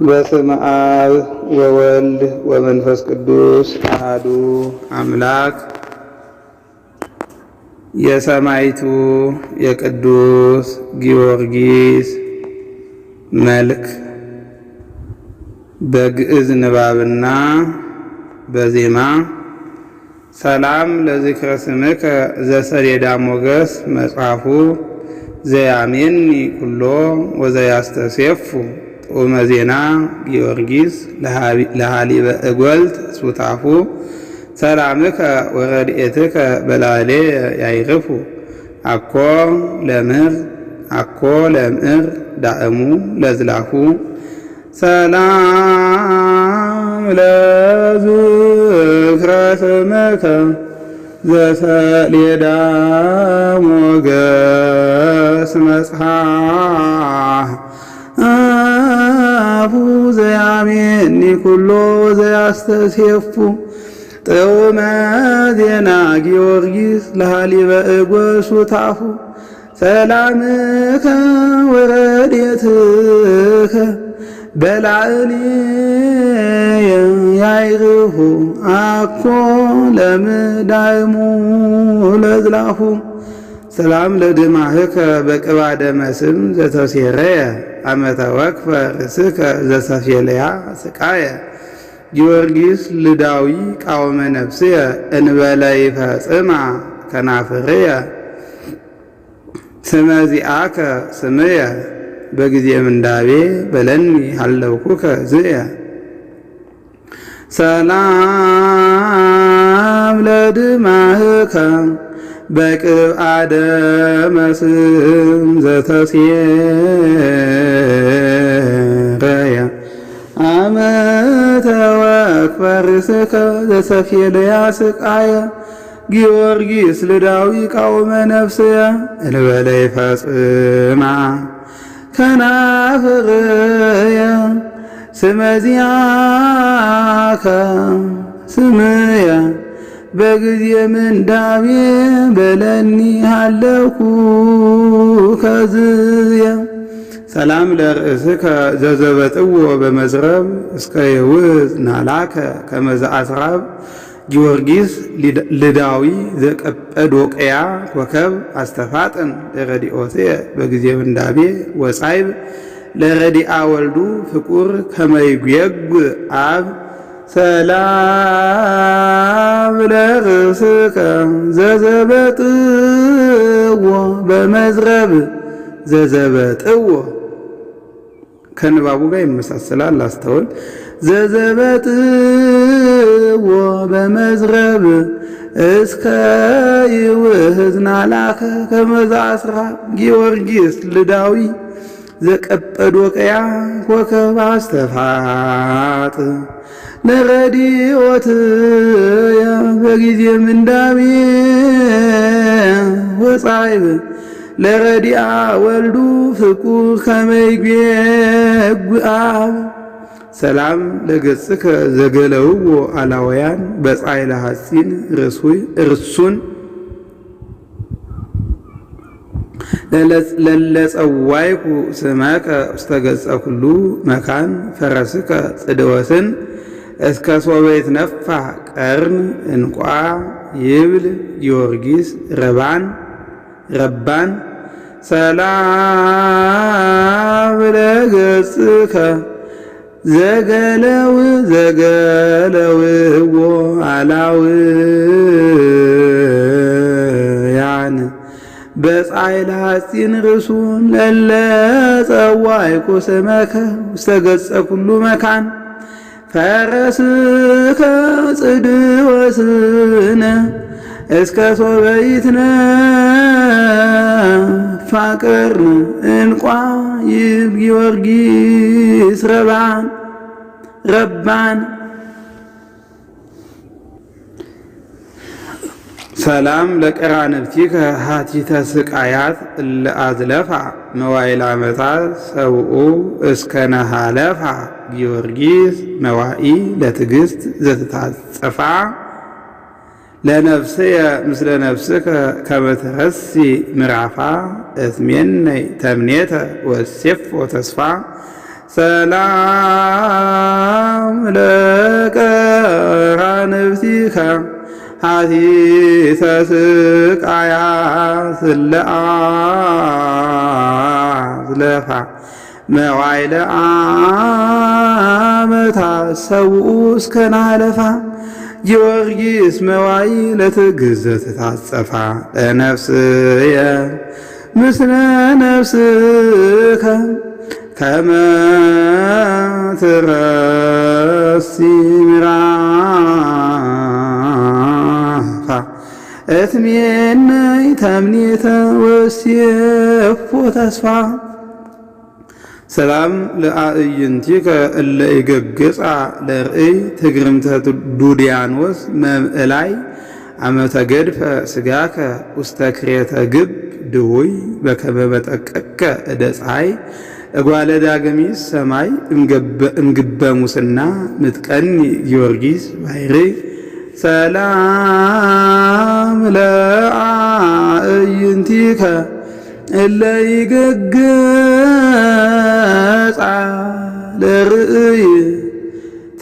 በስመ አብ ወወልድ ወመንፈስ ቅዱስ አሐዱ አምላክ። የሰማዕቱ የቅዱስ ጊዮርጊስ መልክ በግዕዝ ንባብና በዜማ። ሰላም ለዝክረ ስምከ ዘሰሌዳ ሞገስ መጽሐፉ ዘያሜኒ ኩሎ ወዘያስተሴፉ ጡመ ዜና ጊዮርጊስ ለሃሊበ እጐልት ሱታፉ ሰላምከ ወረድኤትከ በላሌ ያይርፉ አኮ ለምዕር ዳእሙ ለዝላፉ ሰላም ለዝክረ ስምከ ዘሰሌዳ ሞገስ መጽሐፉ ዘያሜኒ ኩሎ ዘያስተሴፉ ጡመ ዜና ጊዮርጊስ ለሃሊበ እጐልት ሱታፉ ሰላምከ ወረድኤትከ በላዕሌየ ያዕርፉ አኮ ለምዳእሙ ለዝላፉ ሰላም ለድማህከ በቅባደ መስም ዘተሴረየ አመተ ወክፈ ርእስከ ዘሰፌለያ ስቃየ ጊዮርጊስ ልዳዊ ቃወመ ነፍስየ እንበለ ይፈጽማ ከናፍርየ ስመ ዚአከ ስምየ በጊዜ ምንዳቤ በለኒ ሃለውኩከ ዝየ ሰላም ለድማህከ በቅብአደ መስም ዘተሴረየ አመተ ወክፈ ርእስከ ዘሰፌለያ ስቃየ ጊዮርጊስ ልዳዊ ቃወመ ነፍስየ እንበለ ይፈጽማ ከናፍርየ ስመ ዚአከ ስምየ በጊዜ ምንዳቤ በለኒ ሃለውኩከ ዝየ ሰላም ለርእስከ ዘዘበጥዎ በመዝረብ እስከ የውዝ ናላከ ከመ ዘአስራብ ጊዮርጊስ ልዳዊ ዘቀጰዶቅያ ኮከብ አስተፋጥን ለረድኤትየ በጊዜ ምንዳቤ ወጻይብ ለረዲአ ወልዱ ፍቁር ከመ ይጉየጉዕ አብ ሰላም ለርእስከ ዘዘበጥዎ በመዝረብ ዘዘበጥዎ ከንባቡ ጋር ይመሳሰላል። አስተውል። ዘዘበጥዎ በመዝረብ እስከ ይውህዝ ናላከ ከመ ዘአስራብ ጊዮርጊስ ልዳዊ ዘቀጰዶቅያ ኮከብ አስተፋጥ ለረድኤትየ በጊዜ ምንዳቤ ወጻይብ ለረዲአ ወልዱ ፍቁር ከመ ይጉየጉዕ አብ ሰላም ለገጽከ ዘገለውዎ አላውያን በጻይለ ሐጺን እርሱን ለለጸዋይኩ ስመከ ውስተ ገጸ ኩሉ መካን ፈረስከ ጽድወትን እስከ ሶበ ይትነፋሕ ቀርን እንቋ ይብል ጊዮርጊስ ረባን ሰላም ለገጽከ ዘገለውዎ አላውያን በጻይለ ሐጺን ርእሱን ለለጸዋይኩ ስመከ ውስተ ገጸ ኩሉ መካን ፈረስከ ጽድወስነ እስከ ሶበ ይትነፋሕ ቀርን እንቋ ይብል ጊዮርጊስ ረባን ሰላም ለቀራንብቲከ ሀቲተ ስቃያት ለአዝለፋ መዋዕለ ዓመታት ሰብኡ እስከ ነሃለፋ ጊዮርጊስ መዋኢ ለትዕግሥት ዘትታጸፋ ለነፍስየ ምስለ ነፍስከ ከመ ትረሲ ምዕራፋ እትሜነይ ተምኔተ ወሴፎ ተስፋ ሰላም ለቀራንብቲከ ሀቲተ ስቃያት ለአዝለፋ መዋዕለ ዓመታት ሰውኡ እስከ ናህለፋ ጊዮርጊስ መዋዕል ለትግዘት ታጸፋ ለነፍስየ ምስለ ነፍስከ ከመ ትረሲ ምዕራፋ እትሜነይ ተምኔተ ወሴፎ ተስፋ ሰላም ለአዕይንቲከ እለ ይገግጻ ለርእይ ትግርምተ ዱድያኖስ መምዕላይ አመተ ገድፈ ስጋከ ውስተ ክሬተ ግብ ድውይ በከመ በጠቀከ እደ ፀሐይ እጓለ ዳግሚስ ሰማይ እምግበ ሙስና ምጥቀኒ ጊዮርጊስ ባሕሪ ሰላም ለአዕይንቲከ እለ ይገግጻ ለርእይ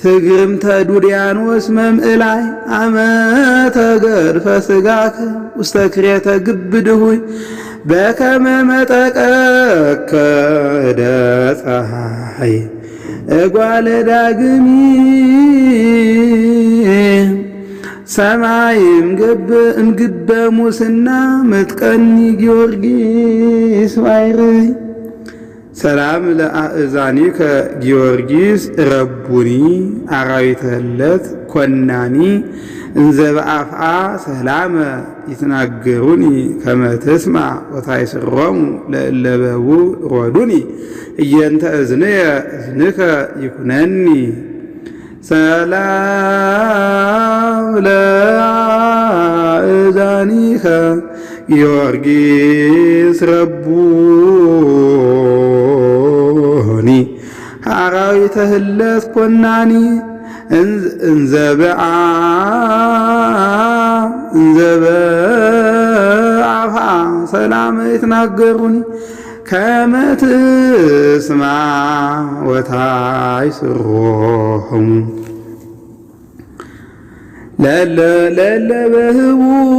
ትግርምተ ዱድያኖስ መምዕላይ አመተ ገድፈ ስጋከ ውስተ ክሬተ ግብ ድውይ በከመ መጠቀከ እደ ፀሐይ እጓለ ዳግሚት ሰማይ እምግበ ሙስና ምጥቀኒ ጊዮርጊስ ባሕሪ ሰላም ለአእዛኒከ ጊዮርጊስ ረቡኒ አራዊተ ዕለት ኮናኒ እንዘ በአፍአ ሰላመ ይትናገሩኒ ከመ ትስማዕ ወታይስሮሙ ለእለ በውእ ሮዱኒ እየንተ እዝንየ እዝንከ ይኩነኒ ሰላም ለአእዛኒከ ጊዮርጊስ ረቡኒ አራዊተ ዕለት ኮናኒ እንዘ በአፍአ ሰላመ ይትናገሩኒ ከመ ትስማዕ ወታይስሮሙ ለእለ በህቡዕ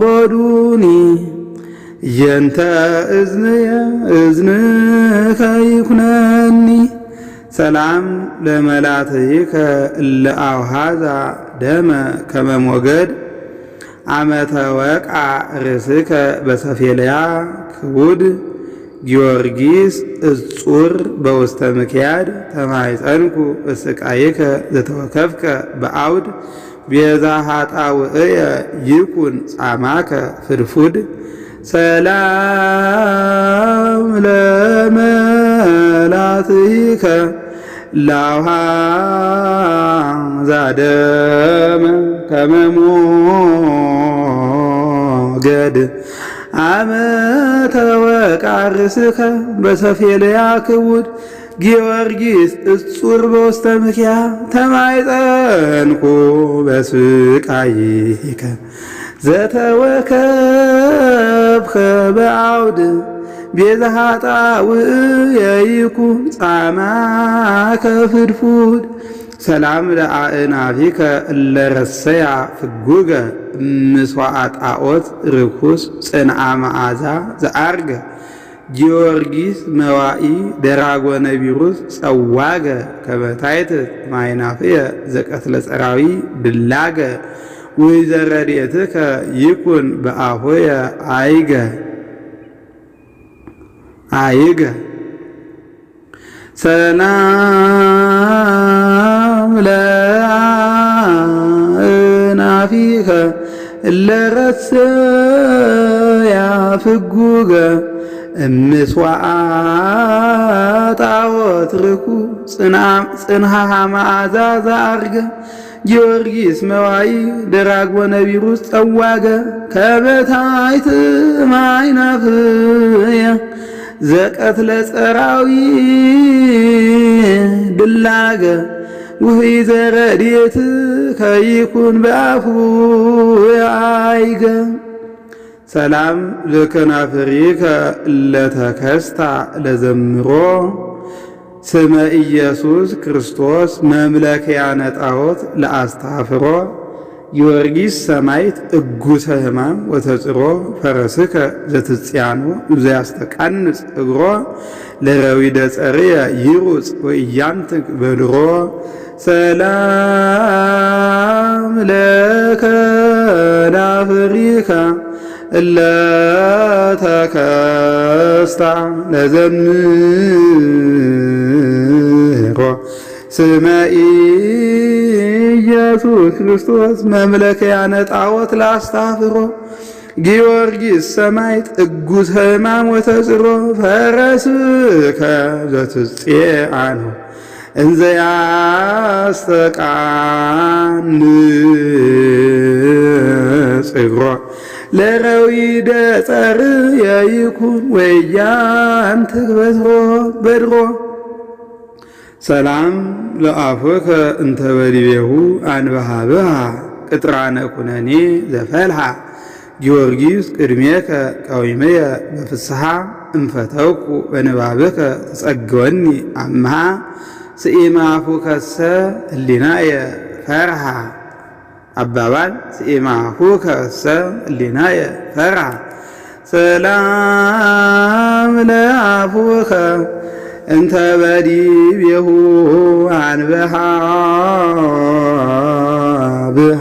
ሮዱኒ እየንተ እዝንየ እዝንከ ይኩነኒ ሰላም ለመላትይከ እለ አውሃዛ ደመ ከመ ሞገድ አመተ ወቅዓ ርእስከ በሰፌልያ ክቡድ ጊዮርጊስ እጹር በውስተ ምክያድ ተማይፀንኩ በስቃይከ ዘተወከፍከ በአውድ ቤዛ ኃጣውእየ ይኩን ጻማከ ፍድፉድ ሰላም ለመላትይከ ለአውሃዛ ደመ ከመ ሞገድ አመተ ወቅዓ ርእስከ በሰፌልያ ክቡድ ጊዮርጊስ እጹር በውስተ ምክያድ ተማይፀንኩ በስቃይከ ዘተወከፍከ በአውድ ቤዛ ኃጣውእየ ይኩን ጻማከ ፍድፉድ ሰላም ለአእናፊከ እለ ረሰያ ፍጉገ ምስዋዕ ጣዖት ርኩስ ጽንዓ መዓዛ ዘአርገ ጊዮርጊስ መዋኢ ደራጎነ ቢሩስ ጸዋገ ከመ ታሕትት ማይናፍየ ዘቀትለ ጸራዊ ድላገ ወይዘረድኤትከ ይኩን በአሆየ አይገ ሰላም ለአእናፊከ እለ ረሰያ ፍጉገ ምስዋዕ ጣዖት ርኩስ ጽንሃ መዓዛ ዘአርገ ጊዮርጊስ መዋኢ ደራጎነ ቢሩስ ጸዋገ ከመ ታሕትት ማይናፍየ ዘቀትለ ጸራዊ ድላገ ውሒዘ ረድኤትከ ይኩን በአፉየ አይገ ሰላም ለከናፍሪከ እለ ተከስታ ለዘምሮ ስመ ኢየሱስ ክርስቶስ መምለኪያነ ጣዖት ለአስታፍሮ ጊዮርጊስ ሰማዕት እጉሰ ሕማም ወተጽሮ ፈረስከ ዘትጽያኖ ዘያስተቃንጽ እግሮ ለረዊደ ጸርየ ይሩጽ ወኢያንትክ በድሮ ሰላም ለከ ለአፍሪካ እለ ተከስታ ለዘምሮ ስመ ኢየሱስ ክርስቶስ መምለኪያነ ጣዖት ለአስታፍሮ ጊዮርጊስ ሰማዕት እጉሰ ሕማም ወተጽሮ ፈረስከ ዘትጽአኖ እንዘ ያስተቃንጽ እግሮ ለረዊደ ጸርየ ይኩን ወኢያንትክ በድሮ ሰላም ለአፉከ እንተ በዲቤሁ አንበሃብሃ ቅጥራነ ኩነኔ ዘፈልሃ ጊዮርጊስ ቅድሜከ ቀዊመየ በፍስሓ እንፈተውኩ በንባብከ ተጸግወኒ አምሃ ስኢማፉከሰ ህሊናየ ፈርሃ አባባል ስኢማፉከሰ ህሊናየ ፈርሃ ሰላም ለአፉከ እንተ በዲቤሁ አንበሃብሃ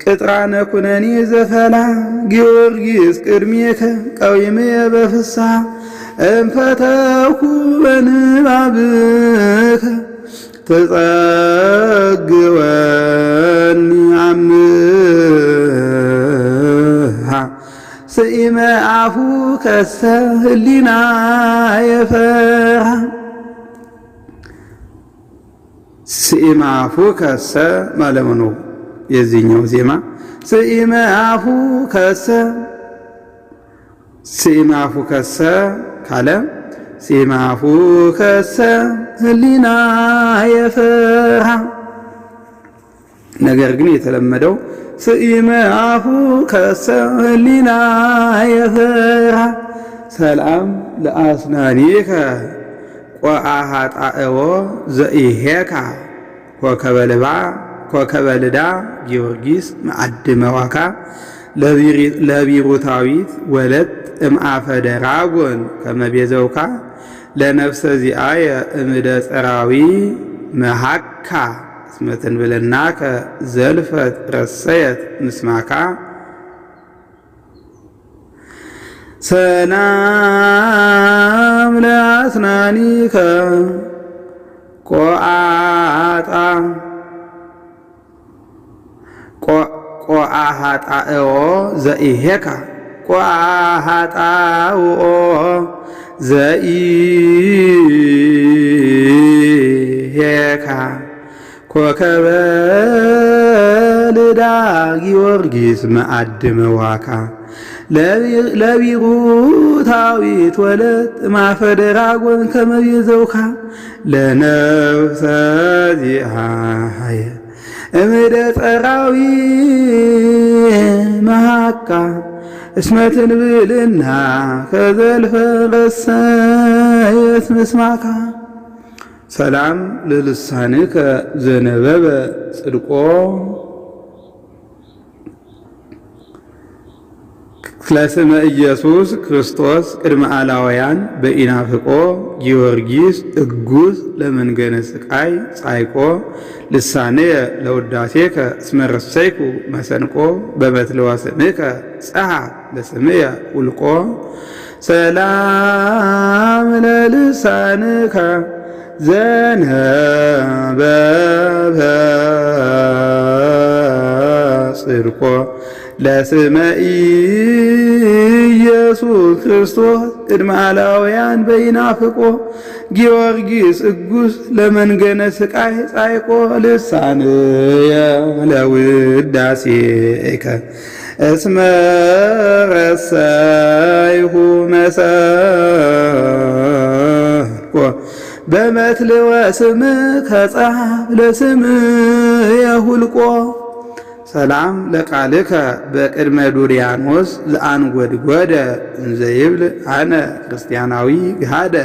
ቅጥራነ ኩነኔ ዘፈልሃ ጊዮርጊስ ቅድሜከ ቀዊመየ በፍስሓ እንፈተውኩ በንባብከ ተጸግወኒ አምሃ ስኢመ አፉከሰ ህሊናየ ፈርሃ ስኢመ አፉከሰ ማለት ነው። የዚህኛው ዜማ ስኢመ አፉከሰ ካለ ስኢመ አፉከሰ ህሊናየ ፈርሃ። ነገር ግን የተለመደው ስኢመ አፉከሰ ህሊናየ ፈርሃ ሰላም ለአስናኒከ ወአሃጣእዎ ዘኢሄካ ኮከበ ልዳ ጊዮርጊስ መዓድመ ዋካ ለቢሩታዊት ወለት እምአፈ ደራጎን ከመቤዘውካ ለነፍሰ ዚአየ እምደ ጸራዊ መሃካ እስመ ትንብልናከ ዘልፈት ረሰየት ምስማካ ሰላም ለአስናኒከ ቆአሃጣእዎ ዘኢሄካ ቆአሃጣእዎ ዘኢሄካ ኮከበ ልዳ ጊዮርጊስ መዓድመ ዋካ ለቢሩታዊት ወለት እምአፈ ደራጎን ከመቤዘውካ ለነፍሰ ዚአየ እምደ ጸራዊ መሃካ እስመ ትንብልና ከዘልፈ ረሰየት ምስማካ ሰላም ለልሳንከ ዘነበበ ጽድቆ ለስመ ኢየሱስ ክርስቶስ ቅድመ አላውያን በኢናፍቆ ጊዮርጊስ እጉስ ለመንገነ ስቃይ ጻይቆ ልሳንየ ለውዳሴከ እስመ ረሰይኩ መሰንቆ በመትለወ ስምከ ጸሐፍ ለስምየ ውልቆ ሰላም ለልሳንከ ዘነበበ ጽድቆ ለስመ ኢየሱስ ክርስቶስ ቅድመ አላውያን በኢናፍቆ ጊዮርጊስ እጉስ ለመንገነ ስቃይ ጻይቆ ልሳንየ ለውዳሴከ እስመ ረሰይኩ መሰንቆ በመትልወ ስምከ ጸሐፍ ለስምየ ሁልቆ ሰላም ለቃልከ በቅድመ ዱርያኖስ ዘአንጐድጐደ እንዘ ይብል አነ ክርስቲያናዊ ገሃደ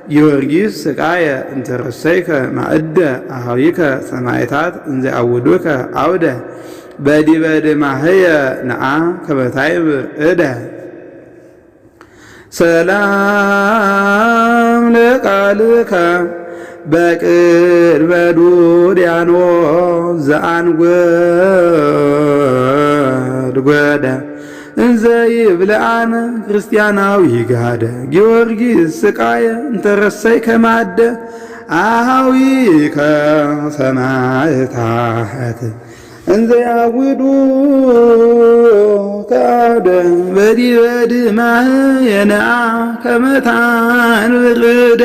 ጊዮርጊስ ስቃየ እንተረሰይከ ማእደ አኀዊከ ሰማዕታት እንዘ አውዱከ አውደ በዲበ ድማህየ ነአ ከመ ታዕብር እደ ሰላም ለቃልከ በቅድመ ዱድያኖስ ዘአንጐድጐደ እንዘ ይብልዐነ ክርስቲያናዊ ጋደ ጊዮርጊስ ስቃየ እንተረሰይከ ማእደ አኀዊከ ሰማዕታት እንዘ ያውዱከ አውደ በዲበ ድማህየ ነአ ከመ ታዕብር እደ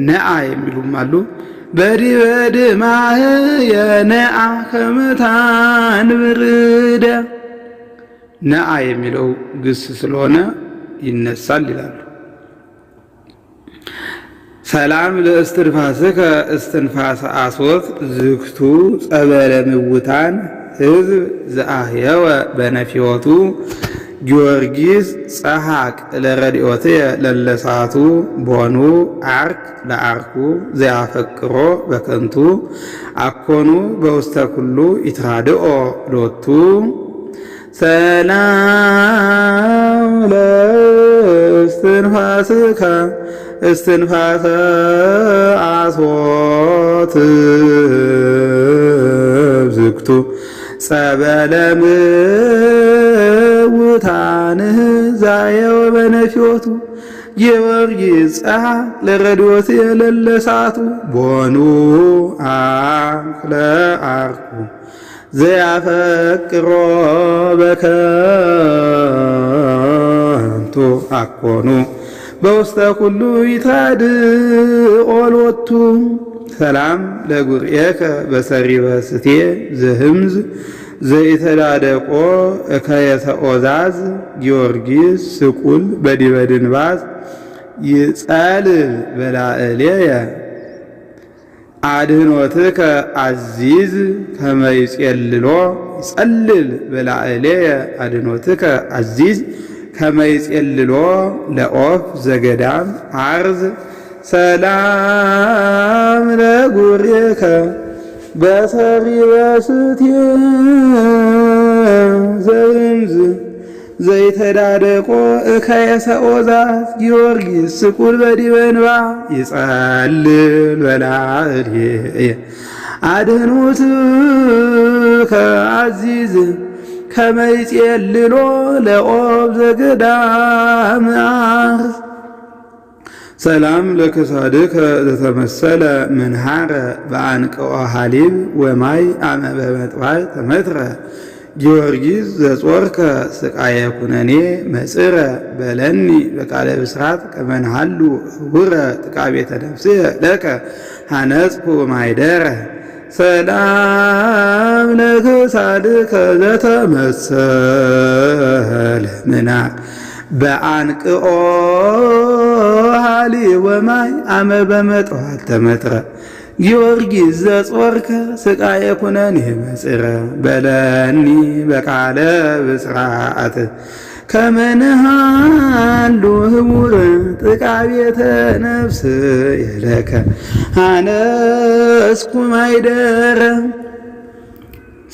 ነአ የሚሉም አሉ። በዲበ ድማህየ ነአ ከመ ታዕብር እደ ነአ የሚለው ግስ ስለሆነ ይነሳል ይላሉ። ሰላም ለእስትንፋስከ እስትንፋሰ አስወት ዝግቱ ጸበለ ምውታን ሕዝብ ዘአህየወ በነፊወቱ ጊዮርጊስ ጸሐቅ ለረድኤትየ ለለሳቱ ቦኑ ዓርክ ለዓርኩ ዘያፈቅሮ በከንቱ አኮኑ በውስተ ኩሉ ይትራድኦ ሎቱ ሰላም ለእስትንፋስከ እስትንፋሰ አስወት ዝግቱ ጸበለ ምውታን ዛየወ በነፊወቱ ጊዮርጊስ ጸሐቅ ለረድኤትየ ለለሳቱ ቦኑ ዓርክ ለዓርኩ ዘያፈቅሮ በከንቱ አኮኑ በውስተ ኩሉ ይትራድኦ ሎቱ ሰላም ለጉርኤከ በሰሪበ ስቴ ዘህምዝ ዘኢተዳደቆ እከየተ ኦዛዝ ጊዮርጊስ ስቁል በዲበ ድንባዝ ይጸልል በላዕሌየ አድኅኖትከ አዚዝ ከመ ይጼልሎ ይጸልል በላዕሌየ አድኅኖትከ አዚዝ ከመ ይጼልሎ ለኦፍ ዘገዳም አርዝ ሰላም ለጉርኤከ በሰሪበ ስቴ ዘህምዝ ዘይተዳደቆ እከየተ ኦዛዝ ጊዮርጊስ ስቁል በዲበ እንባ ይጸልል በላዕሌየ አድኅኖትከ አዚዝ ከመ ይጼልሎ ለኦፍ ዘገዳም አርዝ ሰላም ለክሳድከ ዘተመሰለ ምንሃረ በአንቅዖ ሐሊብ ወማይ አመ በመጥዋዕ ተመትረ ጊዮርጊስ ዘጾርከ ስቃየ ኩነኔ መጽረ በለኒ በቃለ ብስራት ከመ ንሃሉ ህቡረ ጥቃቤተ ነፍስየ ለከ ሐነጽኩ ማይደረ ሰላም ለክሳድከ ዘተመሰለ ምናር በአንቅዖ ሐሊብ ወማይ አመ በመጥዋዕ ተመትረ ጊዮርጊስ ዘጾርከ ስቃየ ኩነኔ መጽረ በለኒ በቃለ ብስራት ከመ ንሃሉ ህቡረ ጥቃቤተ ነፍስየ ለከ ሐነጽኩ ማይደረ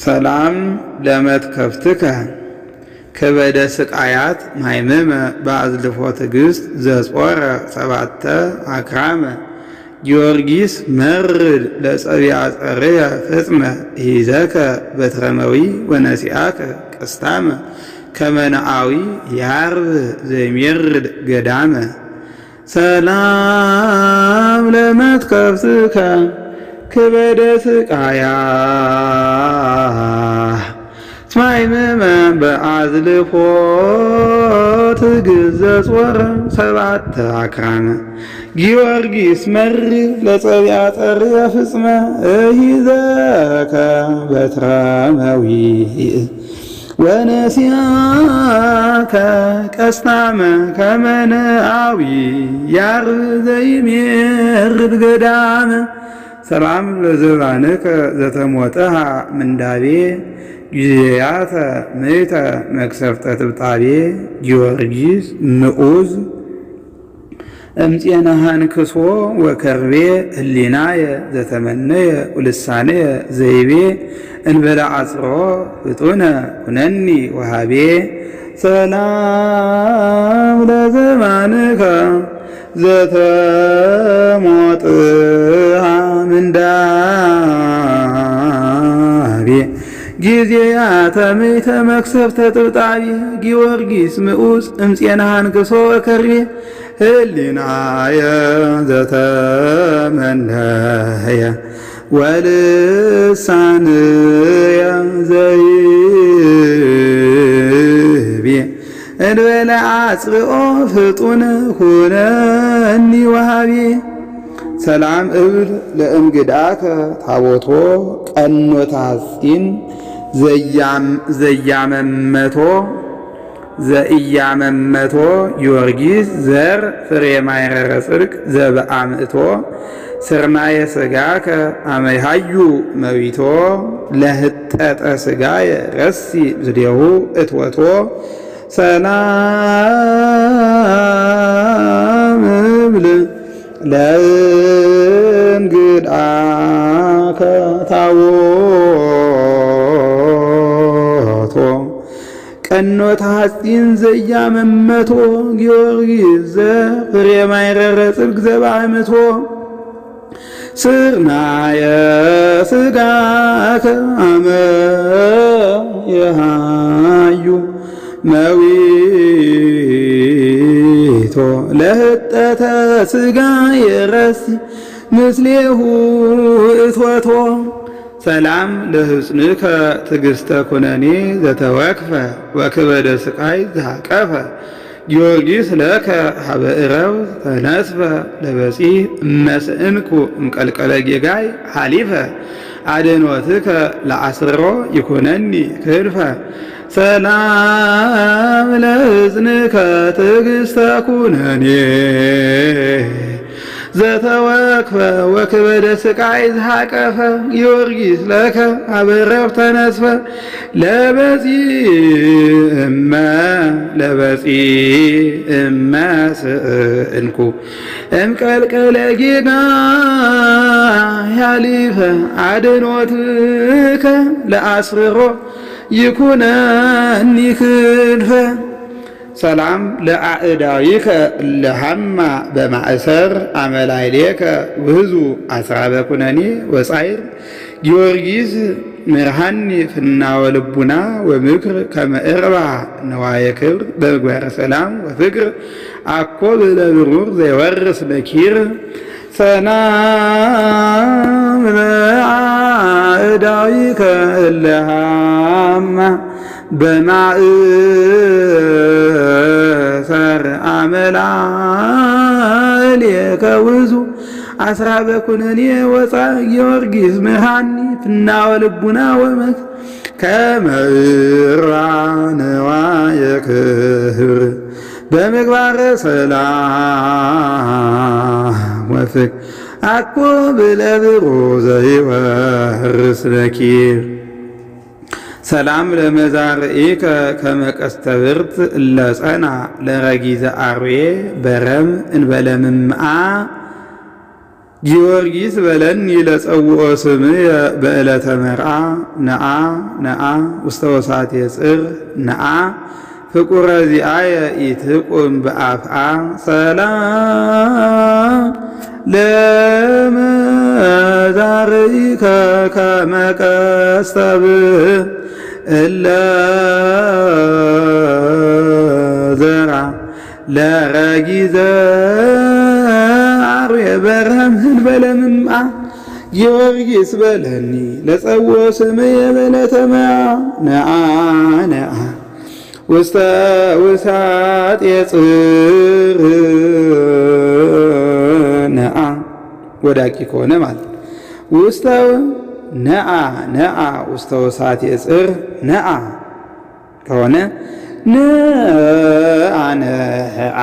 ሰላም ለመትከፍትከ ከበደ ስቃያት ማይመመ በአዝልፎ ትዕግሥት ዘጾረ ሰባተ አክራመ ጊዮርጊስ መርድ ለጸቢያ ጸርየ ፍጽመ ይዘከ በትረመዊ ወነሲአከ ቀስታመ ከመ ነአዊ ያርብ ዘይሜርድ ገዳመ ሰላም ለመትከፍትከ ከበደ ስቃያት ማይመመ በአዝልፎ ትዕግሥት ዘጾረ ሰባተ አክራመ ጊዮርጊስ መርድ ለጸቢያ ጸርየ ፍጽመ ይዘከ በትረመዊ ወነሲአከ ቀስታመ ከመ ነአዊ ያርብ ዘይሜርድ ገዳመ ሰላም ለዘባንከ ዘተሞጠሃ ምንዳቤ ጊዜያተ ምእተ መክሰፍተ ጥብጣቤ ጊዮርጊስ ንዑዝ እምፄነሃን ክሶ ወከርቤ ህሊናየ ዘተመነየ ወልሳነየ ዘይቤ እንበላ አጽሮ ፍጡነ ኩነኒ ወሃቤ ሰላም ለዘማንከ ዘተሞጥሃ ምንዳቤ ጊዜያተ ምእተ መክሰፍተ ጥብጣቢ ጊዮርጊስ ምዑዝ እምፄነሃን ክሶ ወከርቤ ህሊናየ ዘተመነየ ወልሳንየ ዘይቤ እንበለ አጽብኦ ፍጡነ ኩነኒ ወሃቤ ሰላም እብል ለእንግዳከ ታቦቶ ቀኖታ ሐጺን ዘኢያመመቶ ጊዮርጊስ ዘር ፍሬ ማይረረ ጽድቅ ዘበአምእቶ ስርናየ ሥጋከ አመይሃዩ መዊቶ ለህጠጠ ሥጋየ ረሲ ዝዴሁ እትወቶ ሰላም እብል ለእንግዳከ ታቦቶ ቀኖታ ሐጺን ዘኢያመመቶ ጊዮርጊስ ዘፍሬ ማይረረ ጽድቅ ዘበአምእቶ ስርናየ ሥጋከ አመይሃዩ መዊቶ ለህጠተ ሥጋየ ረሲ ምስሌሁ እትወቶ ሰላም ለሕፅንከ ትዕግሥተ ኩነኔ ዘተወክፈ ወክበደ ስቃይ ዘሃቀፈ ጊዮርጊስ ለከ ሀበ ዕረብ ተነስፈ ለበጺሕ እመስእንኩ እምቀልቀለ ጌጋይ ሐሊፈ አድኅኖትከ ለአስሮ ይኩነኒ ክንፈ ሰላም ለሕፅንከ ትዕግሥተ ኩነኔ ዘተወክፈ ወክበደ ስቃይ ዘሃቀፈ ጊዮርጊስ ለከ ሀበ ዕረብ ተነስፈ ለበጺሕ እመስእንኩ እምቀልቀለ ጌጋይ ሐሊፈ አድኅኖትከ ለአስሮ ይኩነኒ ክንፈ ሰላም ለአእዳዊከ ለሃማ በማእሰር አመላይሌከ ውህዙ አስራበ ኩነኔ ወጻይር ጊዮርጊስ ምርሃኒ ፍናወ ልቡና ወምክር ከመ እርባ ነዋየ ክብር በምግባረ ሰላም ወፍቅር አኮ ብለ ብሩር ዘይወርስ ነኪር ሰላም ለአእዳዊከ ለሃማ በማእሰር አመላልየከ ውእቱ አስራበ ኩነኔ ወጻእ ጊዮርጊስ ምርሃኒ ፍናወ ልቡና ወመክር ከመ እርባዕ ነዋየ ክብር በምግባረ ሰላም ወፍቅር አኮ ብለ ብሩር ዘይወርስ ነኪር ሰላም ለመዛርኢከ ከመ ቀስተ ብርት እለጸና ለረጊዘ አርዌ በረም እንበለ ምምአ ጊዮርጊስ በለኒ ለጸውኦ ስምየ በዕለተ መርዓ ነአ ነአ ውስተ ወሳቴ ጽር ነአ ፍቁረ ዚአየ ኢትቁም በአፍአ ሰላም ለመዛርኢከ ከመ ቀስተ ብርት እለዘራ ለረጊዘ አርዌ በረም እንበለ ምምአ ጊዮርጊስ በለኒ ለጸውኦ ስምየ በዕለተ መርዓ ነአ ነአ ውስተ ውሳጤ ጽር ነአ ወዳቂ ከሆነ ማለት ውስተ ነአ ነአ ውስተ ውሳጤ ጽር ነአ ከሆነ ነአ ነአ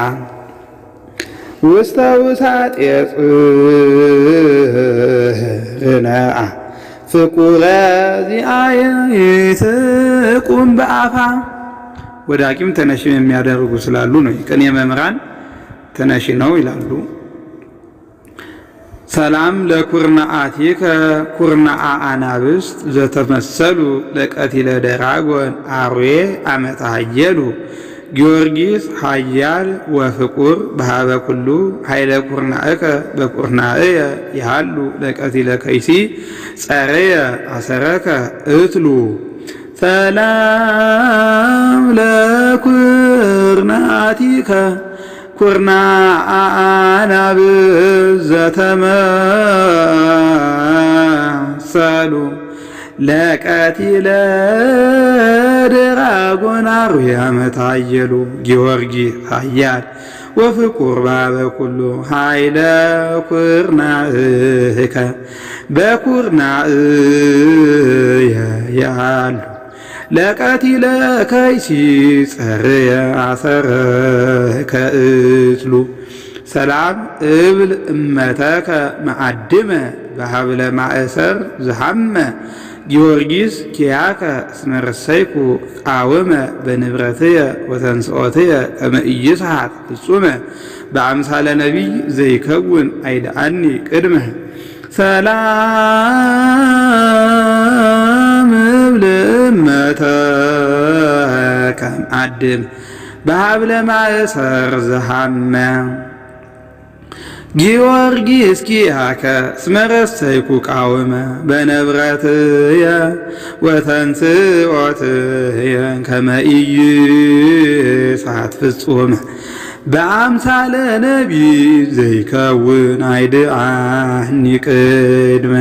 ውስተ ውሳጤ ጽር ነአ ፍቁረ ዚአየ ኢትቁም በአፋ ወዳቂም ተነሽም የሚያደርጉ ስላሉ ነው። ቅኔ መምህራን ተነሺ ነው ይላሉ። ሰላም ለኩርናአቲከ ኩርናአ አናብስት ዘተመሰሉ ለቀቲለ ደራጎን አርዌ አመታ ሀየሉ ጊዮርጊስ ሀያል ወፍቁር በሃበ ኩሉ ኃይለ ኩርናእከ በኩርናእየ ያሉ ለቀቲለ ከይሲ ጸረየ አሰረከ እትሉ ሰላም ለኩርናአቲከ ኩርናአ አናብስት ዘተመሰሉ ለቀቲለ ደራጎን አርዌ አመታ ሀየሉ ጊዮርጊስ ሀያል ወፍቁር በሃበ ኩሉ ኃይለ ኩርናእከ በኩርናእየ ያሉ ለቀቲለ ከይሲ ጸርየ አሰረከ እትሉ ሰላም እብል እመተከ መዓድመ በሃብለ ማእሰር ዝሃመ ጊዮርጊስ ኪያከ እስመ ረሰይኩ ቃወመ በንብረትየ ወተንስኦትየ ከመ ኢይስሐቅ ፍጹመ በአምሳለ ነቢይ ዘይከውን አይድአኒ ቅድመ ሰላም እብል እመተከ መዓድመ በሃብለ ማእሰር ዝሃመ ጊዮርጊስ ኪያከ እስመ ረሰይኩ ቃወመ በንብረትየ ወተንስኦትየ ከመ ኢይስሐቅ ፍጹመ በአምሳለ ነቢይ ዘይከውን አይድአኒ ቅድመ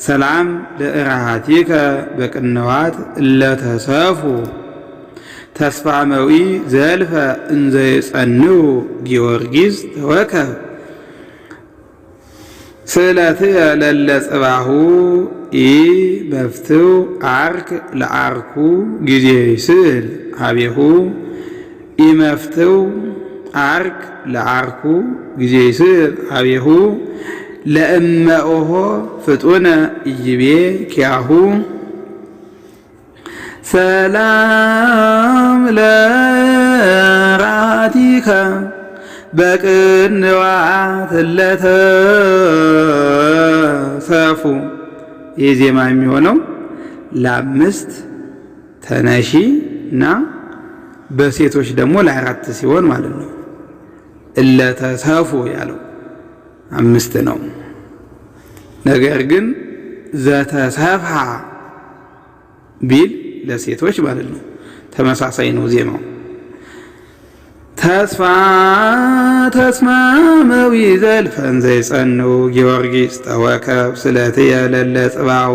ሰላም ለእራሃቲከ በቅንዋት እለተሰፉ ተስፋ መዊ ዘልፈ እንዘይጸንዑ ጊዮርጊስ ተወከብ ስእለትየ ለለ ጽባሁ ኢ መፍትው አርክ ለአርኩ ጊዜ ይስእል ሀቤሁ ኢ መፍትው አርክ ለአርኩ ጊዜ ይስእል ሀቤሁ ለእመኦሆ ፍጡነ ኢይቤ ኪያሁ ሰላም ለራቲከ በቅንዋት ለተሰፉ ይህ ዜማ የሚሆነው ለአምስት ተነሺ እና በሴቶች ደግሞ ለአራት ሲሆን ማለት ነው። እለተሰፉ ያለው አምስት ነው። ነገር ግን ዘተሰፍሐ ቢል ለሴቶች ማለት ነው። ተመሳሳይ ነው ዜማው። ተስፋ ተስማመዊ ዘልፈን ዘይጸንዑ ጊዮርጊስ ተወከብ ስእለትየ ለለ ጽባሁ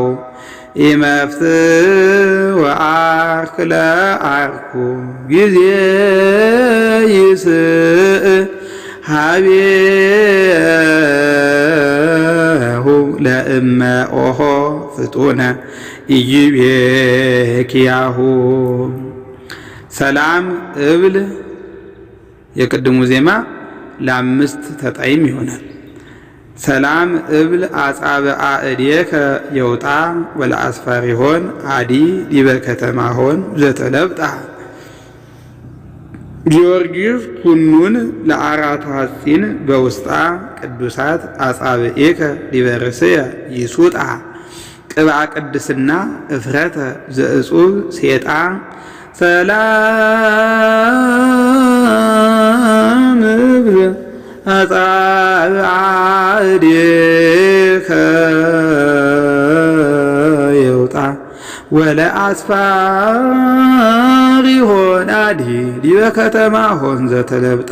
ኢመፍትው አርክ ለአርኩ ጊዜ ይስእል ሀቤሁ ለእመኦሆ ፍጡነ ኢይቤ ኪያሁ ሰላም እብል የቅድሙ ዜማ ለአምስት ተጣይም ይሆናል። ሰላም እብል አጻብአ እዴከ የውጣ ወለአስፋሪሆን አዲ ዲበ ከተማሆን ዘተለብጣ ጊዮርጊስ ኩኑን ለአራቱ ሐጺን በውስጣ ቅዱሳት አጻብኤከ ዲበ ርእስየ ይሱጣ ቅብአ ቅድስና እፍረተ ዘእጹብ ሴጣ ሰላም እብል አጻብአ እዴከ የውጣ ወለአስፋሪሆን አዲ ዲበ ከተማሆን ዘተለብጣ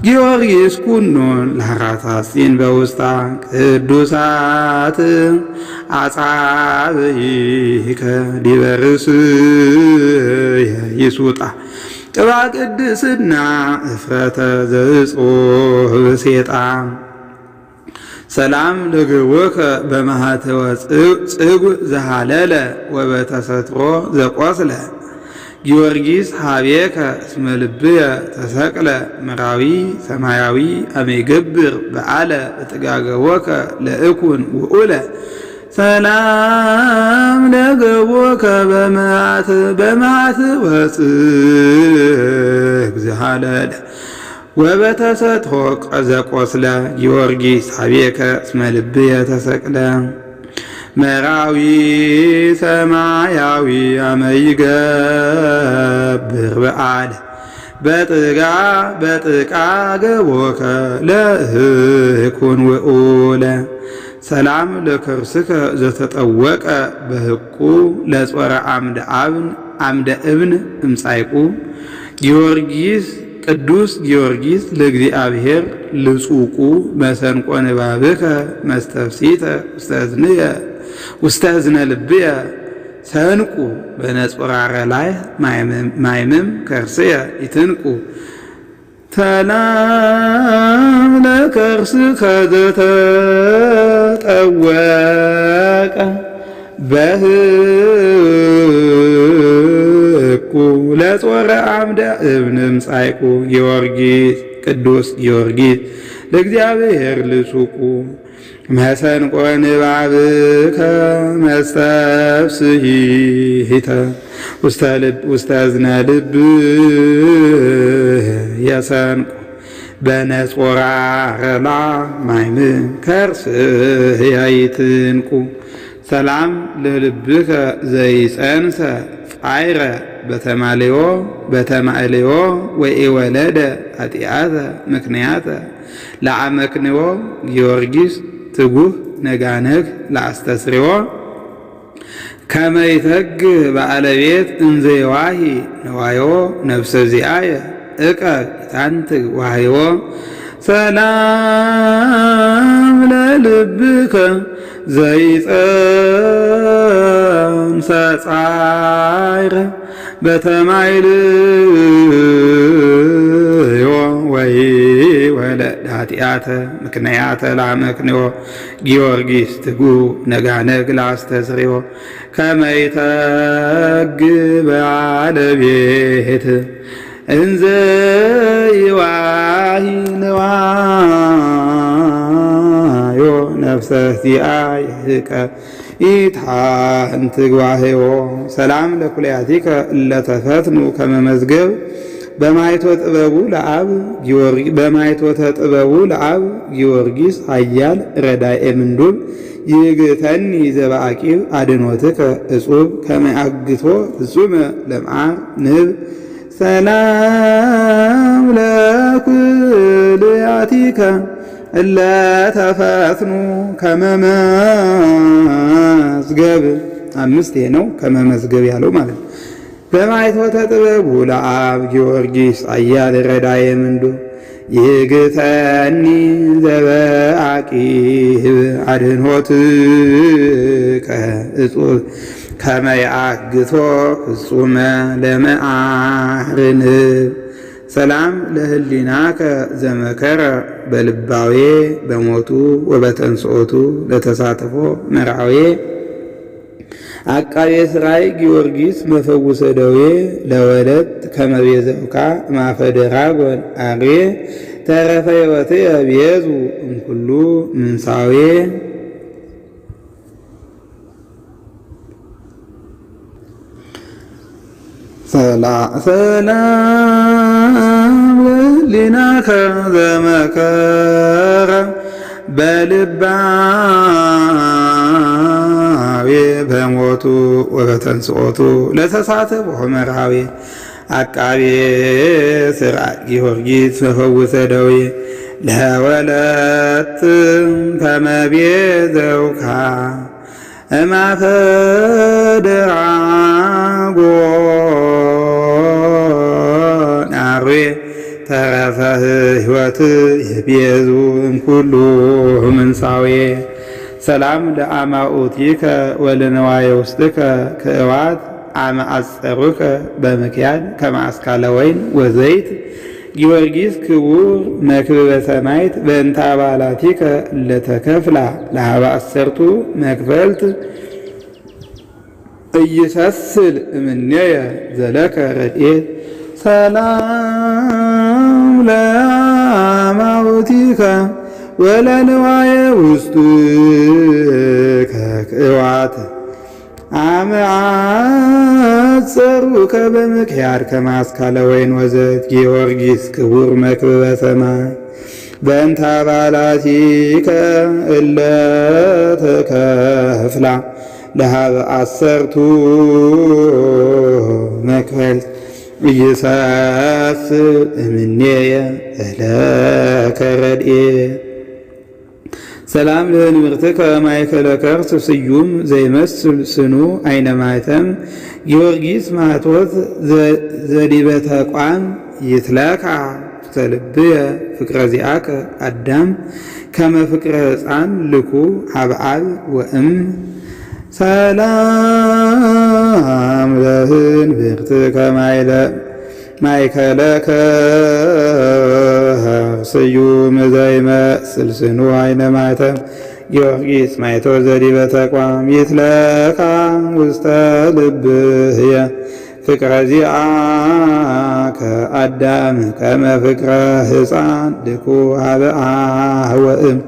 ጊዮርጊስ ኩኑን ለአራቱ ሐጺን በውስጣ ቅዱሳት አጻብዒከ ዲበ ርእስየ ይሱጣ ቅብአ ቅድስና እፍረተ ዘእጹብ ሴጣ ሰላም ለገቦከ በማኅተወ ጽጉዕ ዘሃለለ ወበተሰትሮ ዘቆስለ ጊዮርጊስ ሀቤከ እስመ ልብየ ተሰቅለ ምራዊ ሰማያዊ አመ ይገብር በዓለ እጥጋገቦከ ለእኩን ውኡለ ሰላም ለገቦከ በማኅተወ ጽጉዕ ዘሃለለ ወበተሰጥሖ ዘቆስለ ጊዮርጊስ ሀቤከ እስመ ልብየ ተሰቅለ መራዊ ሰማያዊ አመ ይገብር በዓል በጥቃ ገቦከ ለእኩን ውኡለ ሰላም ለከርስከ ዘተጠወቀ በሕቁ ለጾረ አምደ እብን እምጻይቁ ጊዮርጊስ ቅዱስ ጊዮርጊስ ለእግዚአብሔር ልጹቁ መሰንቆ ንባብከ መስተፍሲተ ውስተ እዝነ ልብየ ሰንቁ በነጾራረ ላይ ማይምም ከርስየ ይትንቁ ሰላም ለከርስከ ዘተጠወቀ በሕቁ ለጾረ አምደ እብን እምጻይቁ ጊዮርጊስ ቅዱስ ጊዮርጊስ ለእግዚአብሔር ልጹቁ መሰንቆ ንባብከ መስተፍስሒተ ውስተ እዝነ ልብየ ሰንቁ በነጾራረ ማይምም ከርስየ ይትንቁ ሰላም ለልብከ ዘይጸንሰ ጻይረ በተማልዮ ወኢወለደ ኃጢአተ ምክንያተ ለአመክንዮ ጊዮርጊስ ትጉህ ነጋነግ ለአስተስርዮ ከመይተግ ባለቤት እንዘይዋሂ ነዋዮ ነፍሰ ዚአየ ታንትግ ዋህዮ ሰላም ለልብከ ዘይጸንሰ ጻይረ በተማይልዮ ወይወለደ ኃጢአተ ምክንያተ ለአመክንዮ ጊዮርጊስ ትጉህ ነጋነግ ለአስተስርዮ ከመይተግ ባለቤት እንዘ ይዋሂ ነዋዮ ነፍሰ ዚአየ ኢታንትግ ዋህዮ ሰላም ለኩልያቲከ እለተፈትኑ ከመመዝገብ በማይቶተ ጥበቡ ለአብ ጊዮርጊስ ኃያል ረዳኤ ምንዱብ ይግተኒ ዘበአቂብ አድኖትከ እጹብ ከመአግቶ ፍጹመ ለምዓር ንብ ሰላም ለኩልያቲከ እለተፈትኑ ከመመዝገብ አምስት ነው ከመመዝገብ ያለው ማለት በማይቶተ ጥበቡ ለአብ ጊዮርጊስ ኃያል ረዳኤ ምንዱብ ይግተኒ ዘበአቂብ አድኅኖትከ እጹብ ከመ ያግቶ ፍጹመ ለመዓር ንብ ሰላም ለህሊናከ ዘመከረ በልባዌ በሞቱ ወበተንሥኦቱ ለተሳትፎ መርዓዌ አቃቤ ሥራይ ጊዮርጊስ መፈውሰ ደዌ ለወለት ከመ ቤዘውካ ማፈ ደራጎን አርዌ ተረፈ ሕይወትየ ቤዙ እምኩሉ ምንሳዌ ሰላም ለህሊናከ ዘመከረ በልባዌ በሞቱ ወበተንሥኦቱ ለተሳትፎ መርዓዌ አቃቤ ሥራይ ጊዮርጊስ መፈውሰ ደዌ ለወለት ከመ ቤዘውካ እማፈ ደራጎን አርዌ ተረፈ ሕይወት የቤዙ እምኩሉ ምንሳዌ ሰላም ለአማኡቲከ ወለነዋየ ውስጥከ ክእዋት አመ አጸሩከ በምክያድ ከመ አስካለ ወይን ወዘይት ጊዮርጊስ ክቡር መክብበ ሰማዕት በእንተ አባላቲከ ለተከፍላ ለሀበ አሰርቱ መክፈልት ኢይሰስል እምኔየ ዘለከ ረድኤት ሰላም ለአማውቲከ ወለንዋየ ውስጥከ ክእዋት አመ አጸሩከ በምክያድ ከማስካለ ወይን ወዘት ጊዮርጊስ ክቡር መክብበ ሰማይ በእንተ አባላቲከ እለ ተከፍላ ለሀበ አሰርቱ መክፈልት ኢይሰፍእ እምኔየ እለከ ረድኤት ሰላም ለንብርትከ ማእከለ ከርስ ስዩም ዘይመስል ስኑ አይነ ማኅተም ጊዮርጊስ ማኅቶት ዘዲበ ተቋም ይትለካ ተልብየ ፍቅረ ዚአከ አዳም ከመ ፍቅረ ሕፃን ልኩ ሀብአብ ወእም ሰላም ለንብርትከ ማእከለ ስዩም ዘይመስል ስኑ አይነ ማኅተም ጊዮርጊስ ማኅቶት ዘዲበ ተቋም ይትለካ ውስተ ልብየ ፍቅረ ዚአከ አዳም ከመ ፍቅረ ሕፃን ልኩ ሀብአ ወእም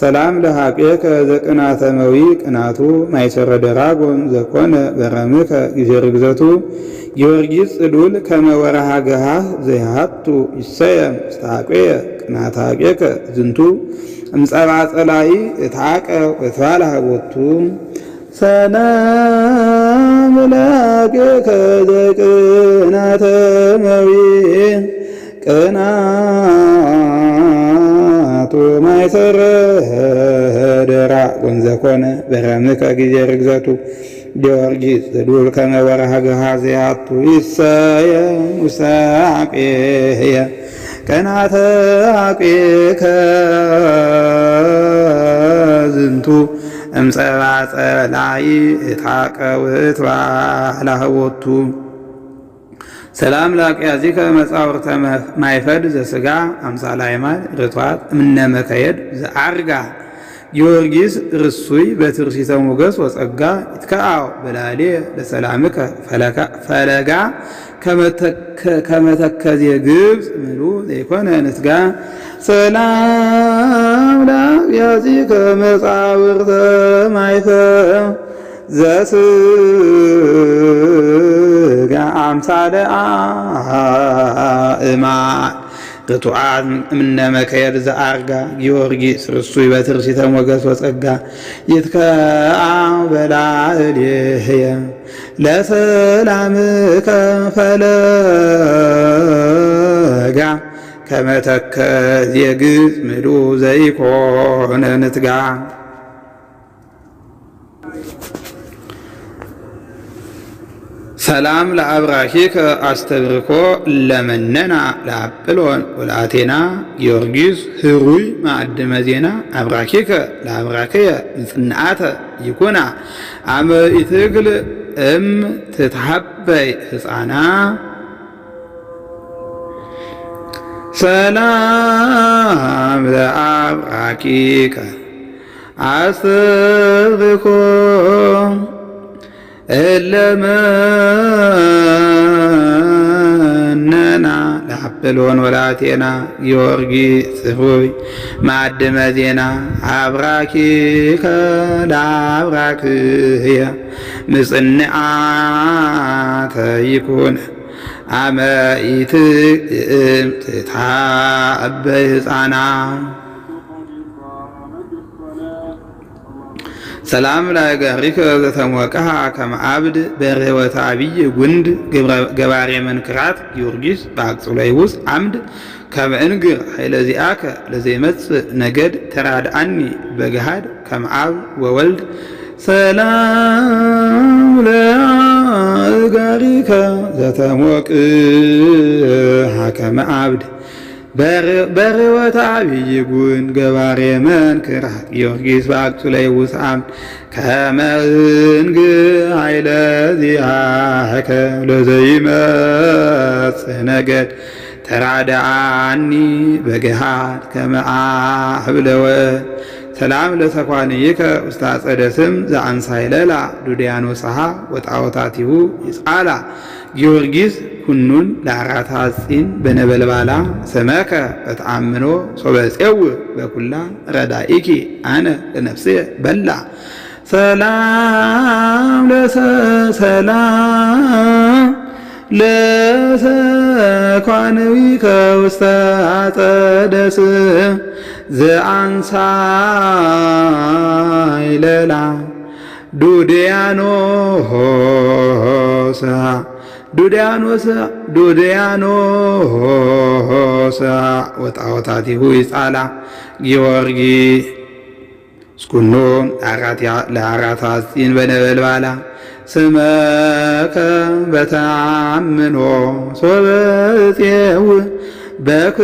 ሰላም ለሐቄከ ዘቅናተመዊ ቅናቱ ማይሰረ ደራጎን ዘኮነ በረምከ ጊዜ ርግዘቱ ጊዮርጊስ ጽዱል ከመ ወርሃ ገሃህ ዘይሃቱ ይሰየም ውስተ ሐቄየ ቅናተ ሐቄከ ዝንቱ እምጸባ ጸላኢ እትዓቀ ወትባልሐ ቦቱ ሰላም ለሐቄከ ዘቅናተመዊ ቅናቱ ማይሰረ ደራጎን ዘኮነ በረምከ ጊዜ ርግዘቱ ጊዮርጊስ ጽዱል ከመ ወርሃ ገሃህ ዘይሃቱ ይሰየም ውስተ ሐቄየ ቅናተ ሐቄከ ዝንቱ እምጸባ ጸላኢ እትዓቀ ወትባልሐ ቦቱ ሰላም ለአቅያዚከ መጻውርተ ማይፈድ ዘሥጋ አምሳለ አዕማድ ርቱዓት እምነ መከየድ ዘአርጋ ጊዮርጊስ ርሱይ በትርሲተ ሞገስ ወጸጋ ይትከአው በላዕሌየ ለሰላምከ ፈለጋ ከመ ተከዜ ግብፅ ምሉእ ዘይኮነ ንስጋ ሰላም ለአቅያዚከ መጻውርተ ማይፈድ ዘሥጋ አምሳለ አዕማድ ርቱዓት እምነ መከየድ ዘአርጋ ጊዮርጊስ ርሱይ በትርሲተ ሞገስ ወጸጋ ይትከአው በላዕሌየ ለሰላምከ ፈለጋ ከመ ተከዜ ግብፅ ምሉእ ዘይኮነ ንትጋ ሰላም ለአብራኪከ አስተብርኮ ለመነና ለአጵሎን ወለአቴና ጊዮርጊስ ህሩይ ማዕድመ ዜና አብራኪከ ለአብራክየ ምጽንዓተ ይኩና አመ ኢትክል እም ትትሐበይ ሕፃና ሰላም ለአብራኪከ አስተብርኮ እለመነና ለአጵሎን ወለአቴና ጊዮርጊስ ህሩይ ማዕድመ ዜና አብራኪከ ለአብራክየ ምጽንዓተ ይኩን አመ ኢትእም ትትሐበይ ሕፃና ሰላም ለእገሪከ ዘተሞቅሐ ከመ አብድ በርህወተ አብይ ጉንድ ገባሬ መንክራት ጊዮርጊስ በአቅጽሎይ ውስጥ አምድ ከመ እንግር ኃይለ ዚአከ ለዘይመጽእ ነገድ ተራድአኒ በገሃድ ከመ አብ ወወልድ ሰላም ለእገሪከ ዘተሞቅሐ ከመ አብድ በርህወተ አብይ ጉንድ ገባሬ መንክራት ጊዮርጊስ በአቅጽሎይ ውስጥ አምድ ከመ እንግር ኃይለ ዚአከ ለዘይመጽእ ነገድ ተራድአኒ በገሃድ ከመ አብ ወወልድ ሰላም ለተኳንይከ ውስተ አጸደ ስም ዘአንሳይለላ ዱድያኖስሃ ወጣዖታቲሁ ይጻላ ጊዮርጊስ ሁኑን ለአራታ ጺን በነበልባላ ሰመከ በተአምኖ ሶበ ፄው በኩላ ረዳኢኪ አነ ለነፍሴ በላ ሰላም ለሰኳንዊከ ውስተ አጸደ ዘአንሳይለላ ዱድያኖስ ወጣወታቲሁ ይጻላ ጊዮርጊስ ስኩኖ ለአራት አስጢን በነበልባላ ስመከ በተአምኖ ሶበጽየው በክላ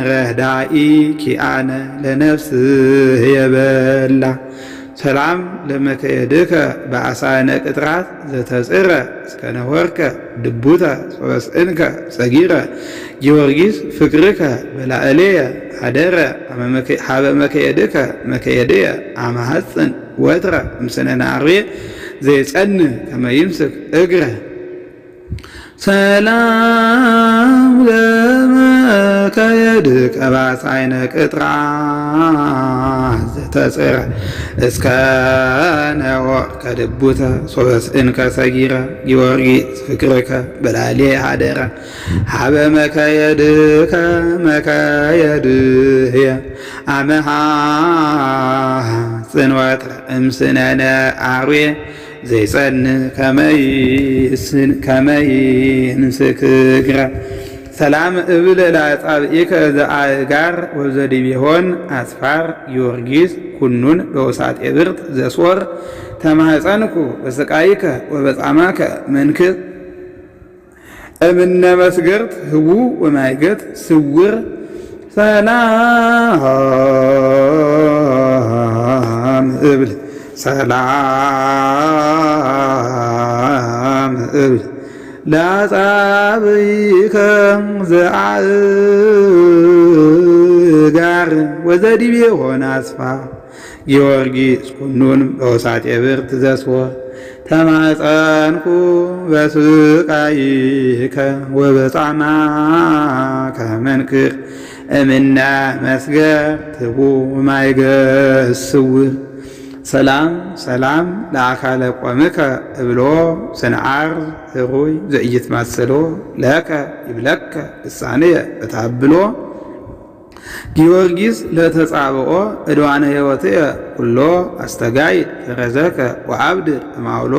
ረዳኢ ኪአነ ለነፍስህ የበላ ሰላም ለመከየድከ በአሳነ ቅጥራት ዘተጽረ እስከነወርከ ድቡተ ሶበስእንከ ሰጊረ ጊዮርጊስ ፍቅርከ በላዕሌየ አደረ ሀበ መከየድከ መከየድየ አማሐፅን ወትረ እምስነነ አርዌ ዘይጸን ከመ ይምስክ እግረ ሰላም ለመከየድከ በአሳነ ቅጥራት ዘተጽረ እስከነወርከ ድቡተ ሶበስእንከ ሰጊረ ጊዮርጊስ ፍቅርከ በላዕሌየ አደረ ሀበ መከየድከ መከየድየ አመሐፅን ወትረ እምስነነ አርዌ ዘይጸን ከመይንስክ እግረ ሰላም እብል ለአጻብዒከ ዘአእጋር ወዘዲቤሆን አስፋር ጊዮርጊስ ኩኑን በውሳጤ ብርት ዘሶር ተማኅፀንኩ በስቃይከ ወበጻማከ መንክር እምነ መስገርት ህቡ ወማይገት ስውር ሰላም እብል ሰላም እብል ለአጻብዒከ ዘአእጋር ወዘዲቤሆን አስፋር ጊዮርጊስ ኩኑን በውሳጤ ብርት ዘሶር ተማኅፀንኩ በስቃይከ ወበጻማከ መንክር እምነ መስገርት ህቡ ወማይገት ስውር ሰላም ለአካለ ቆምከ እብሎ ስንዓር ህሩይ ዘኢይትማሰሎ ለከ ይብለከ ልሳንየ በታብሎ ጊዮርጊስ ለተጻብኦ ዕድዋነ ሕይወትየ ኩሎ አስተጋይ ተረዘከ ወአብድ እማውሎ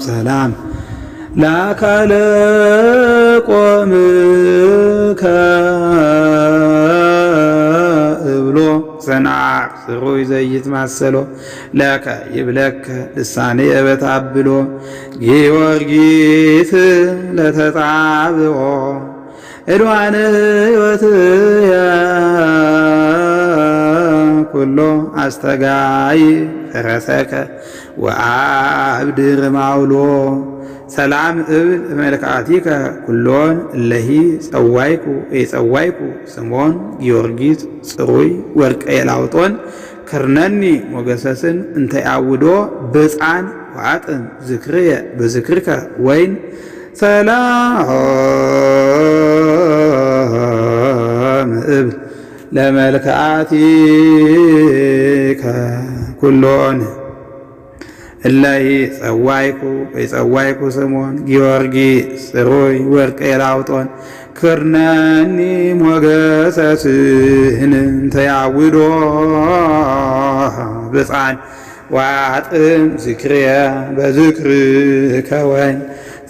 ሰላም ለአካለ ቆምከ እብሎ ሰንዓር ስሩይ ዘይትማሰሎ ለከ ይብለከ ልሳንየ በታብሎ ጊዮርጊስ ለተጻብኦ ዕድዋነ ሕይወትየ ኩሎ አስተጋይ ፈረሰከ ወአብድር ማውሎ ሰላም እብል መልክዓቲከ ኩሎን እለሂ ጸዋይኩ ስሞን ጊዮርጊስ ጽሩይ ወርቀ የላውጦን ክርነኒ ሞገሰስን እንተ ያውዶ ብፃን ወአጥን ዝክርየ በዝክርከ ወይን ሰላም እብል ለመልክዓቲከ ኩሎን እለሂ ጸዋይኩ ስሞን ጊዮርጊስ ጽሩይ ወርቀ የላውጦን ክርነኒ ሞገሰስን እንተ ያውዶ ብፃን ወአጥን ዝክርየ በዝክርከ ወይን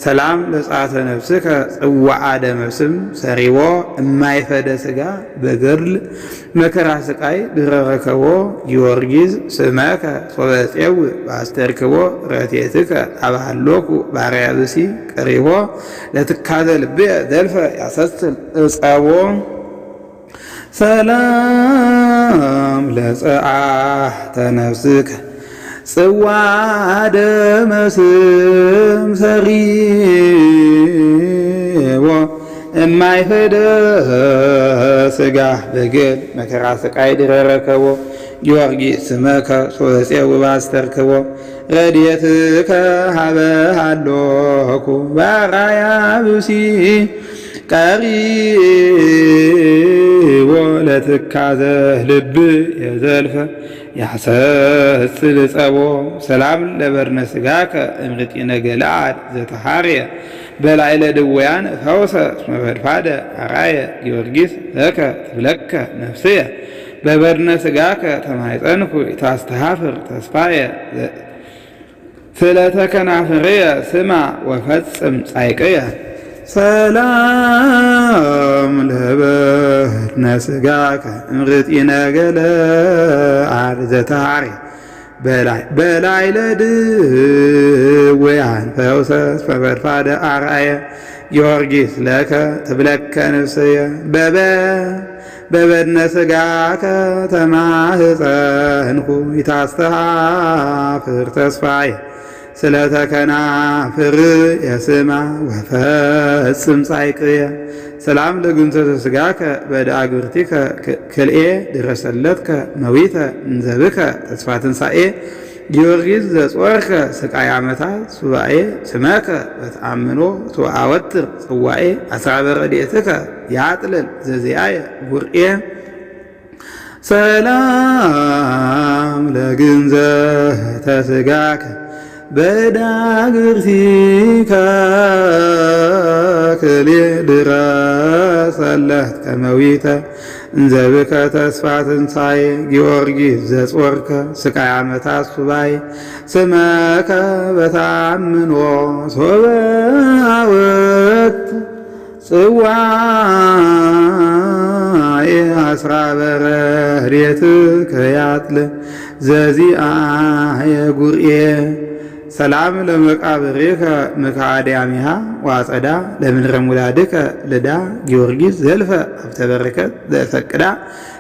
ሰላም ለጻተ ነፍስከ ጽዋዓ ደመስም ሰሪዎ እማይፈደ ስጋ በገድል መከራ ስቃይ ድረረከቦ ጊዮርጊስ ስመከ ሶበፄው ባስተርክቦ ረቴትከ አባሎኩ ባርያ ብሲ ቀሪቦ ለትካዘ ልብየ ዘልፈ ያሰስል እጸቦ ሰላም ለጸአተ ነፍስከ ጽዋ ደመስም ሰሪቦ እማይፈደ ስጋ በገል መከራ ስቃይ ድረረከቦ ጊዮርጊስ ስመከ ሶበፄው ባስተርክቦ ረድኤትከ ሀበ ሃሎኩ ባርያ ብሲ ቀሪቦ ለትካዘ ልብ የዘልፈ ያሰስል ጸቦ ሰላም ለበርነ ስጋከ እምርጢነ ገለዓድ ዘተሐርየ በላዕለ ድውያን ፈውሰ እስመ ፈድፋደ አርአየ ጊዮርጊስ ለከ ትብለከ ነፍስየ በበርነ ስጋከ ተማኅፀንኩ ታስተሐፍር ተስፋየ ስለተ ከናፍርየ ስማ ወፈጽም ጻይቅየ ሰላም ለበርነ ስጋከ እምርጢነ ገለዓድ ዘተሐርየ በላዕለ ድውያን ፈውሰ እስመ ፈድፋደ አርአየ ጊዮርጊስ ለከ ትብለከ ነፍስየ በበድነ ስጋከ ተማኅፀንኩ ታስተሐፍር ተስፋየ ስለተ ከናፍርየ ስማ ወፈጽም ጻይቅየ ሰላም ለግንዘተ ስጋከ በዳግብርቲከ ክልኤ ድረሰለትከ መዊተ እንዘብከ ተስፋ ትንሣኤ ጊዮርጊስ ዘጾርከ ስቃይ ዓመታት ሱባኤ ስመከ በተአምኖ ተአወትር ጽዋኤ አስራበ ረድኤትከ ያጥልል ዘዚአየ ጉርኤ ሰላም ለግንዘተ ስጋከ በዳግብርቲከ ክልኤ ድረሰለትከ መዊተ እንዘብከ ተስፋ ትንሣኤ ጊዮርጊስ ዘጾርከ ስቃይ ዓመታት ሱባኤ ስመከ በተአምኖ ሶበ አወትር ጽዋኤ አስራበ ረድኤትከ ያጥልል ዘዚአየ ጉርኤ ሰላም ለመቃብሬከ ምክዓድያሚሃ ዋጸዳ ለምድረ ሙላድከ ልዳ ጊዮርጊስ ዘልፈ ሀብተ በረከት ዘፈቅዳ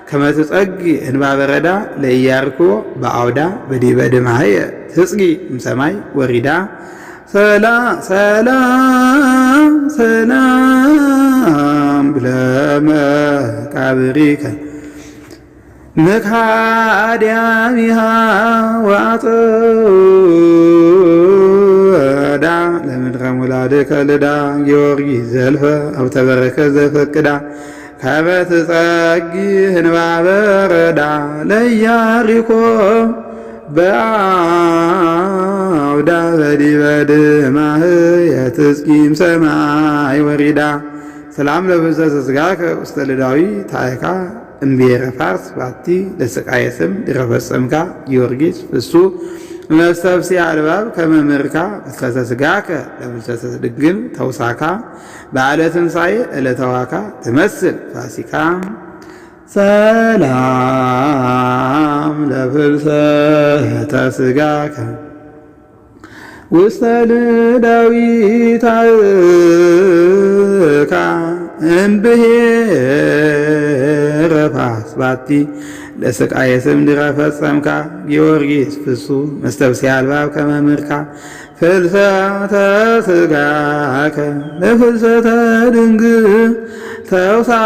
ከመ ትጸጊ እንባ በረዳ ለኢያርኮ በአውዳ በዲበ ድማህየ ትጽጊ እምሰማይ ወሪዳ ሰላም ለመቃብሬከ ምክዓድያሚሃ ዋጸዳ ለምድረ ሙላድከ ልዳ ጊዮርጊስ ዘልፈ ሀብተ በረከት ዘፈቅዳ ከመ ትጸጊ እንባ በረዳ ለኢያሪኮ በአውዳ በዲበ ድማህየ ትጽጊ እምሰማይ ወሪዳ ሰላም ለብዝሃተ ስጋከ ውስተ ልዳዊ ታይካ እምብሔረ ፋርስ ባቲ ለስቃየ ስም ድረ ፈጸምካ ጊዮርጊስ ፍሱ መስተብሲ አልባብ ከመ ምርካ ፍልሰተ ስጋከ ለፍልሰተ ድግም ተውሳካ በዓለ ትንሣኤ ዕለተ ዋካ ትመስል ፋሲካ ሰላም ለፍልሰተ ስጋከ ውስተ ልዳዊ ታይካ እምብሔረ ፋርስ ባቲ ለስቃየ ስም ድረ ፈጸምካ ጊዮርጊስ ፍሱ መስተብሲ አልባብ ከመ ምርካ ፍልሰተ ስጋከ ለፍልሰተ ድንግል ተውሳካ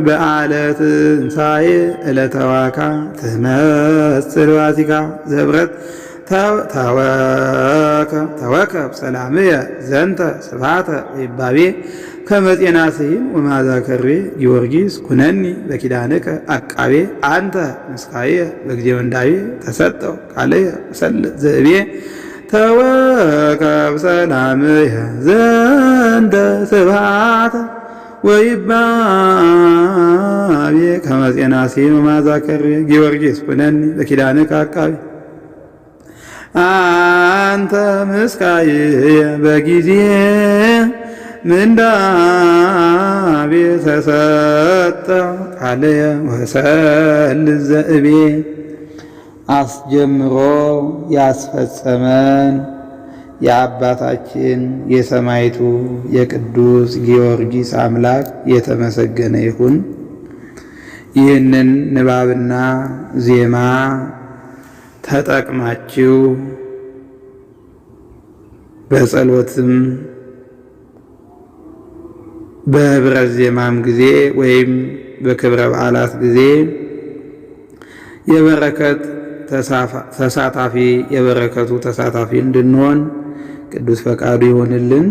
በዓለ ትንሣኤ ዕለተ ዋካ ትመስል ፋሲካ ዘብረት ተወከብ ሰላምየ ዘንተ ስብሐተ ወይባቤ ከመ ጤና ስሂን ወመዓዛ ከርቤ ጊዮርጊስ ኩነኒ በኪዳንከ አቃቤ አንተ ምስካየ በጊዜ ወንዳቤ ተሰጠው ቃልየ ሰልጥ ዘእቤ ተወከብ ሰላምየ ዘንተ ስብሐተ ወይባቤ ከመ ጤና ስሂን ወመዓዛ ከርቤ ጊዮርጊስ ኩነኒ በኪዳንከ አቃቤ አንተ ምስካየ በጊዜ ምንዳቤ ተሰጠ ቃልየ ወሰልጥ ዘእቤ አስጀምሮ ያስፈጸመን የአባታችን የሰማዕቱ የቅዱስ ጊዮርጊስ አምላክ የተመሰገነ ይሁን። ይህንን ንባብና ዜማ ተጠቅማችሁ በጸሎትም በህብረት ዜማም ጊዜ ወይም በክብረ በዓላት ጊዜ የበረከት ተሳታፊ የበረከቱ ተሳታፊ እንድንሆን ቅዱስ ፈቃዱ ይሆንልን።